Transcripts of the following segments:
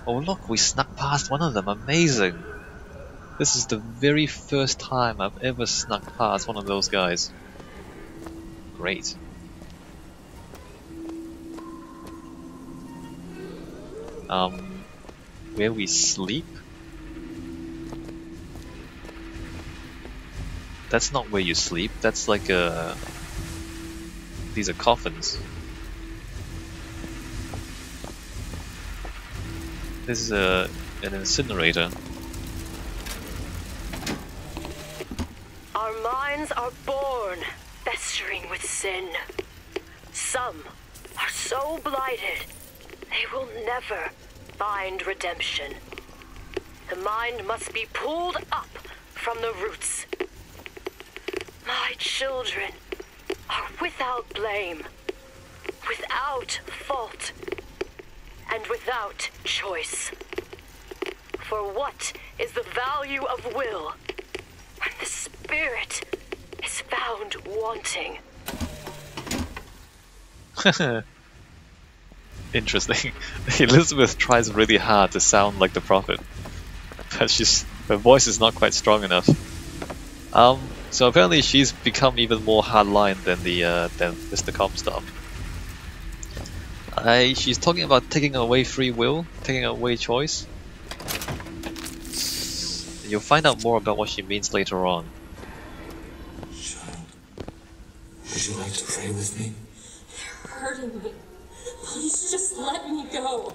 Oh look, we snuck past one of them, amazing! This is the very first time I've ever snuck past one of those guys. Great. Where we sleep? That's not where you sleep, that's like a... These are coffins. This is an incinerator. Our minds are born festering with sin. Some are so blighted, they will never find redemption. The mind must be pulled up from the roots. My children are without blame, without fault, and without choice. For what is the value of will when the spirit is found wanting? Interesting. Elizabeth tries really hard to sound like the prophet, but her voice is not quite strong enough. So apparently she's become even more hardline than Mr. Comstock. She's talking about taking away free will, taking away choice. You'll find out more about what she means later on. Child, would you like to pray with me? You're hurting me. Please just let me go.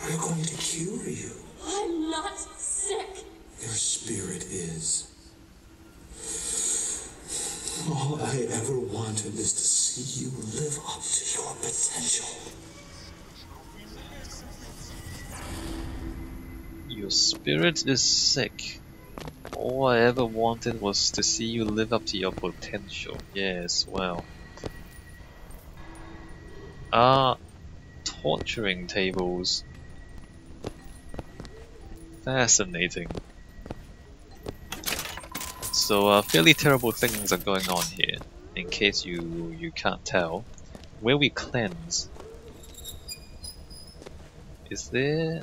We're going to cure you. I'm not sick. Your spirit is. All I ever wanted is to see you live up to your potential. Your spirit is sick. All I ever wanted was to see you live up to your potential. Yes, well. Torturing tables. Fascinating. So, fairly terrible things are going on here, in case you can't tell. Where we cleanse. Is there...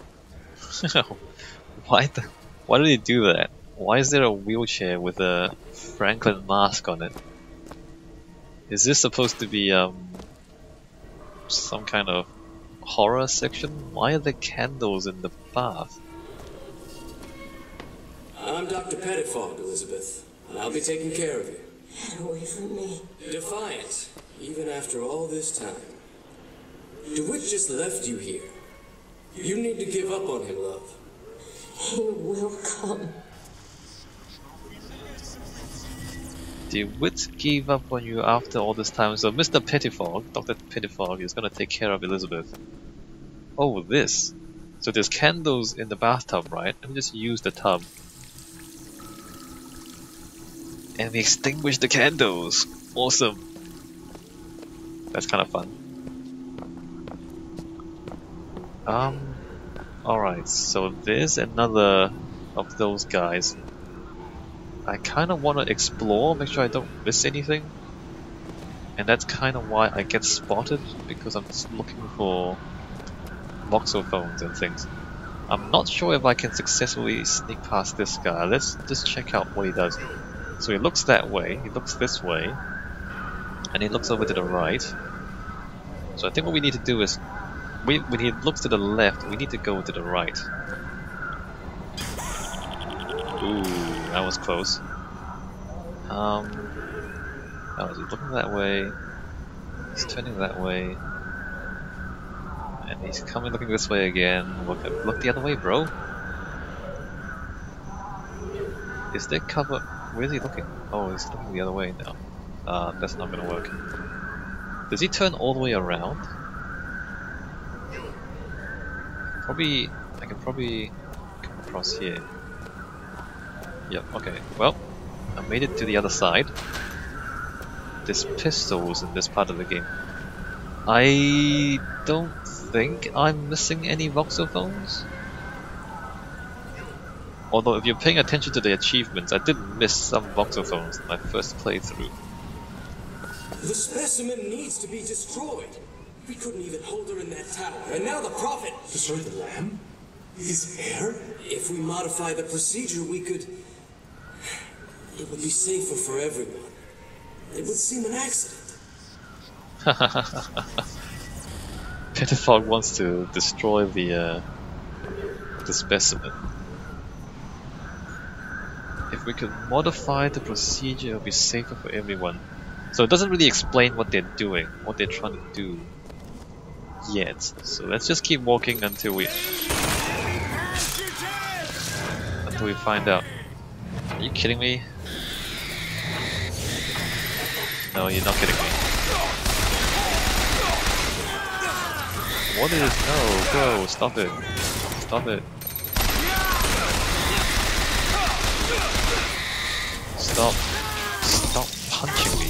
Why did he do that? Why is there a wheelchair with a Franklin mask on it? Is this supposed to be some kind of horror section? Why are there candles in the bath? I'm Dr. Pettifog, Elizabeth, and I'll be taking care of you. Get away from me. Defiant, even after all this time. DeWitt just left you here. You need to give up on him, love. He will come. DeWitt gave up on you after all this time, so Mr. Pettifog, Dr. Pettifog, is gonna take care of Elizabeth. Oh, this. So there's candles in the bathtub, right? Let me just use the tub. And we extinguish the candles! Awesome! That's kind of fun. Alright, so there's another of those guys. I kind of want to explore, make sure I don't miss anything. And that's kind of why I get spotted, because I'm just looking for voxophones and things. I'm not sure if I can successfully sneak past this guy. Let's just check out what he does. So he looks that way, he looks this way, and he looks over to the right. So I think what we need to do is, when he looks to the left, we need to go to the right. Ooh, that was close. Oh, he's looking that way, he's turning that way, and he's coming looking this way again. Look the other way, bro. Is there cover? Where's he looking? Oh, he's looking the other way now. That's not gonna work. Does he turn all the way around? I can probably come across here. Yep, okay. Well, I made it to the other side. There's pistols in this part of the game. I don't think I'm missing any voxophones. Although if you're paying attention to the achievements, I did miss some voxophones in my first playthrough. The specimen needs to be destroyed. We couldn't even hold her in that tower, and now the prophet... Destroy the lamb? His hair? If we modify the procedure, we could... It would be safer for everyone. It would seem an accident. Pettifog wants to destroy the specimen. If we could modify the procedure, it would be safer for everyone. So it doesn't really explain what they're doing, what they're trying to do yet. So let's just keep walking until we find out. Are you kidding me? No, you're not kidding me. What is... No, bro, stop it. Stop it. Stop punching me.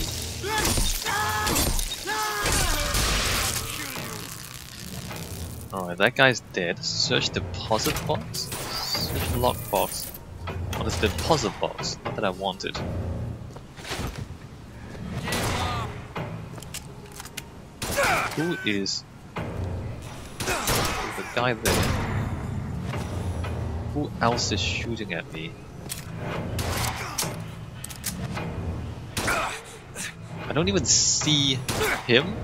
Alright, that guy's dead. Search deposit box? Search lockbox. Oh, there's the deposit box. Not that I wanted. Who is... the guy there? Who else is shooting at me? I don't even see him.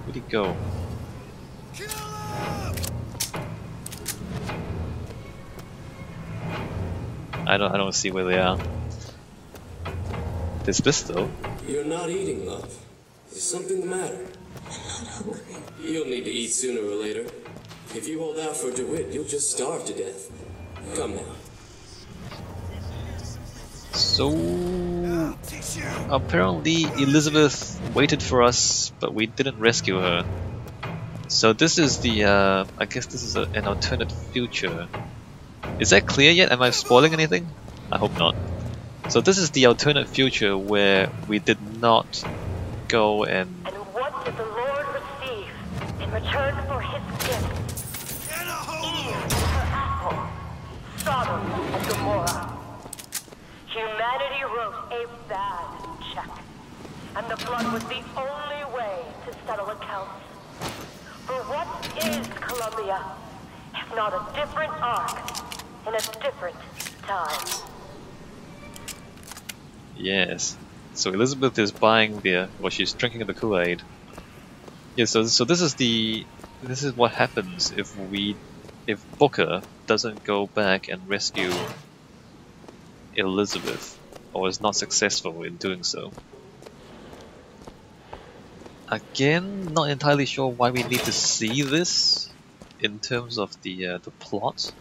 Where'd he go? I don't see where they are. There's this though. You're not eating, love. Is something the matter? You'll need to eat sooner or later. If you hold out for DeWitt, you'll just starve to death. Come now. So apparently Elizabeth waited for us, but we didn't rescue her. So this is the I guess this is an alternate future. Is that clear yet? Am I spoiling anything? I hope not. So this is the alternate future where we did not go and... And what did the Lord receive in return for his gift? Eve, her apple, Sodom and Gomorrah. Humanity wrote a bad check, and the blood was the only way to settle accounts. For what is Columbia, if not a different arc in a different time? Yes. So Elizabeth is buying the... well, she's drinking the Kool-Aid. Yeah, so this is what happens if Booker doesn't go back and rescue Elizabeth, or is not successful in doing so. Again, not entirely sure why we need to see this in terms of the plot.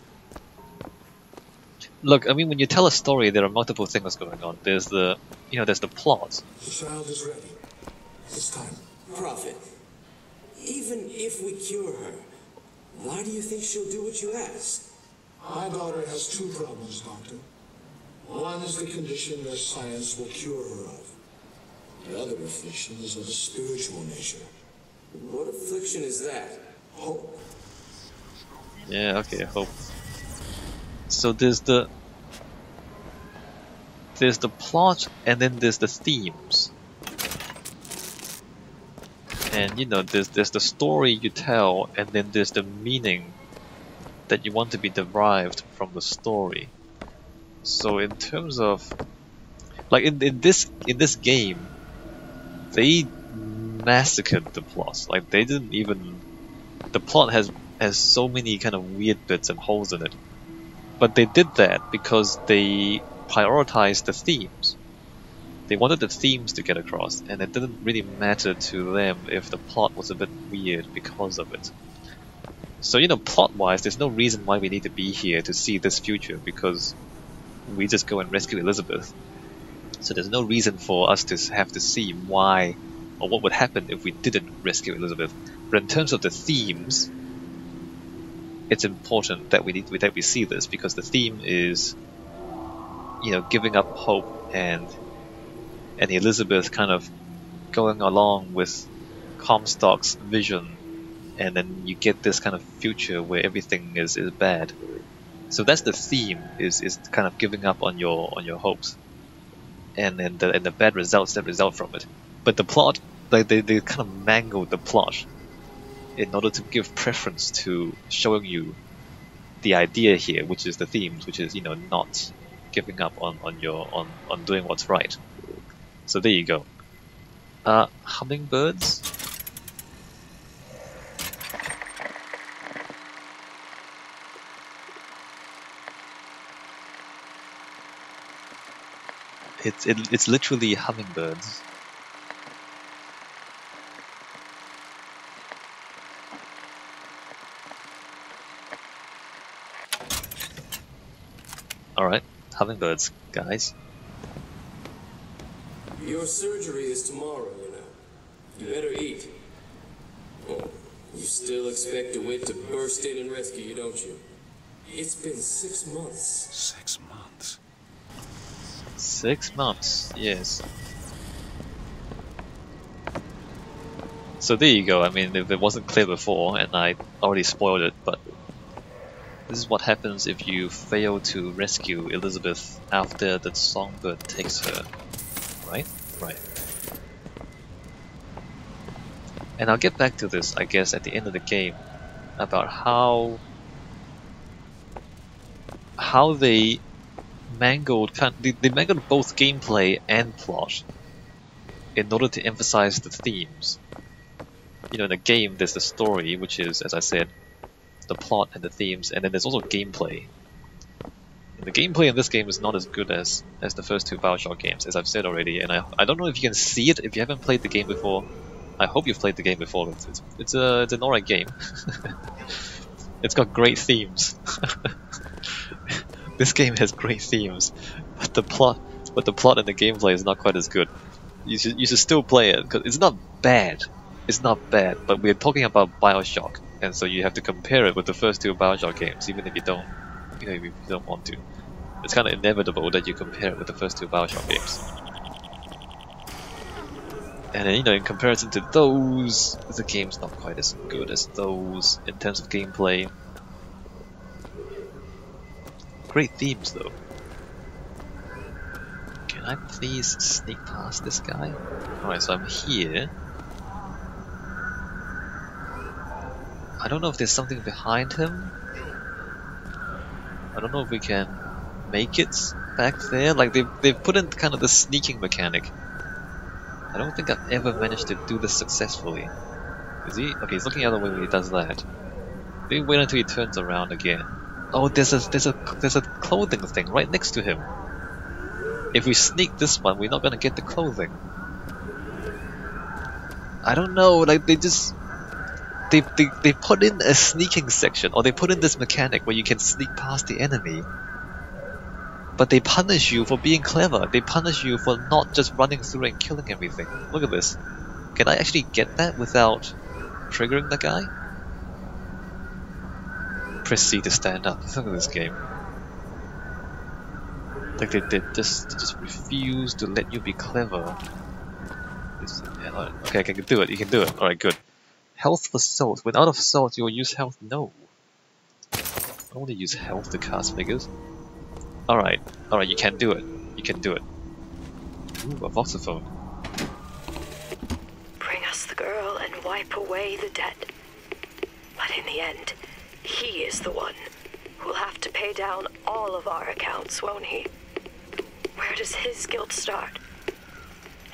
Look, I mean, when you tell a story, there are multiple things going on. There's the, there's the plot. The child is ready. It's time. Prophet, even if we cure her, why do you think she'll do what you ask? My daughter has two problems, Doctor. One is the condition that science will cure her of. The other affliction is of a spiritual nature. What affliction is that? Hope. Yeah, okay, hope. So there's the plot, and then there's the themes. And there's the story you tell, and then there's the meaning that you want to be derived from the story. So in terms of, like in this game, they massacred the plot. Like they didn't even, the plot has so many kind of weird bits and holes in it. But they did that because they prioritized the themes. They wanted the themes to get across, and it didn't really matter to them if the plot was a bit weird because of it. So plot-wise, there's no reason why we need to be here to see this future, because we just go and rescue Elizabeth. So there's no reason for us to have to see why or what would happen if we didn't rescue Elizabeth. But in terms of the themes, it's important that we see this, because the theme is, giving up hope and Elizabeth kind of going along with Comstock's vision, and then you get this kind of future where everything is bad. So that's the theme, is kind of giving up on your hopes, and then the bad results that result from it. But the plot, like they kind of mangled the plot in order to give preference to showing you the idea here, which is the themes, which is, you know, not giving up on doing what's right. So there you go. Hummingbirds. It's literally hummingbirds. Alright, hummingbirds, guys. Your surgery is tomorrow, you know. You better eat. Oh, you still expect DeWitt to burst in and rescue you, don't you? It's been 6 months. 6 months. 6 months, yes. So there you go. I mean, if it wasn't clear before, and I already spoiled it, but this is what happens if you fail to rescue Elizabeth after the songbird takes her. Right? Right. And I'll get back to this, I guess, at the end of the game, about how they mangled they mangled both gameplay and plot in order to emphasize the themes. You know, in the game there's the story, which is, as I said, the plot and the themes, and then there's also gameplay. And the gameplay in this game is not as good as the first two Bioshock games, as I've said already, and I don't know if you can see it if you haven't played the game before. I hope you've played the game before. It's an alright game. It's got great themes. This game has great themes, but the plot and the gameplay is not quite as good. You should still play it, because it's not bad. It's not bad, but we're talking about Bioshock, and so you have to compare it with the first two Bioshock games, even if you don't, you know, if you don't want to. It's kind of inevitable that you compare it with the first two Bioshock games. And then, you know, in comparison to those, the game's not quite as good as those in terms of gameplay. Great themes, though. Can I please sneak past this guy? Alright, so I'm here. I don't know if there's something behind him. I don't know if we can make it back there. Like, they've put in kind of the sneaking mechanic. I don't think I've ever managed to do this successfully. Is he? Okay, he's looking the other way when he does that. Maybe wait until he turns around again. Oh, there's a clothing thing right next to him. If we sneak this one, we're not gonna get the clothing. I don't know, like they put in a sneaking section, or they put in this mechanic where you can sneak past the enemy. But they punish you for being clever. They punish you for not just running through and killing everything. Look at this. Can I actually get that without triggering the guy? Press C to stand up. Look at this game. Like they just refuse to let you be clever. Okay, I can do it. You can do it. Alright, good. Health for salt. When out of salt, you will use health. No. I don't want to use health to cast figures. Alright, you can do it. You can do it. Ooh, a voxophone. Bring us the girl and wipe away the debt. But in the end, he is the one who'll have to pay down all of our accounts, won't he? Where does his guilt start?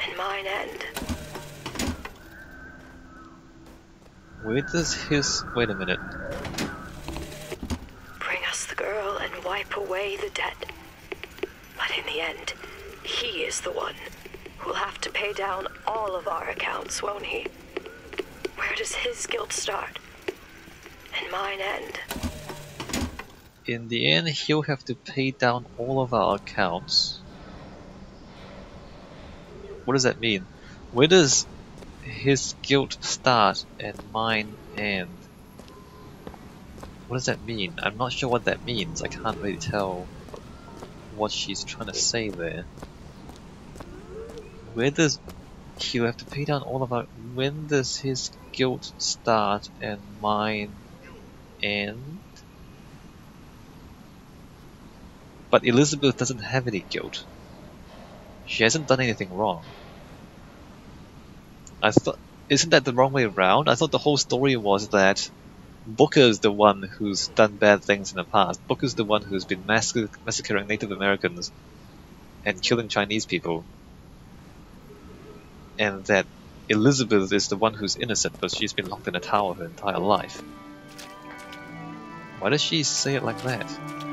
And mine end? Where does his... Wait a minute. Bring us the girl and wipe away the debt. But in the end, he is the one who'll have to pay down all of our accounts, won't he? Where does his guilt start? And mine end? In the end, he'll have to pay down all of our accounts. What does that mean? Where does his guilt start and mine end? What does that mean? I'm not sure what that means. I can't really tell what she's trying to say there. Where does he'll have to pay down all of our... When does his guilt start and mine end? But Elizabeth doesn't have any guilt. She hasn't done anything wrong. I thought... Isn't that the wrong way around? I thought the whole story was that Booker's the one who's done bad things in the past. Booker's the one who's been massacring Native Americans and killing Chinese people. And that Elizabeth is the one who's innocent because she's been locked in a tower her entire life. Why does she say it like that?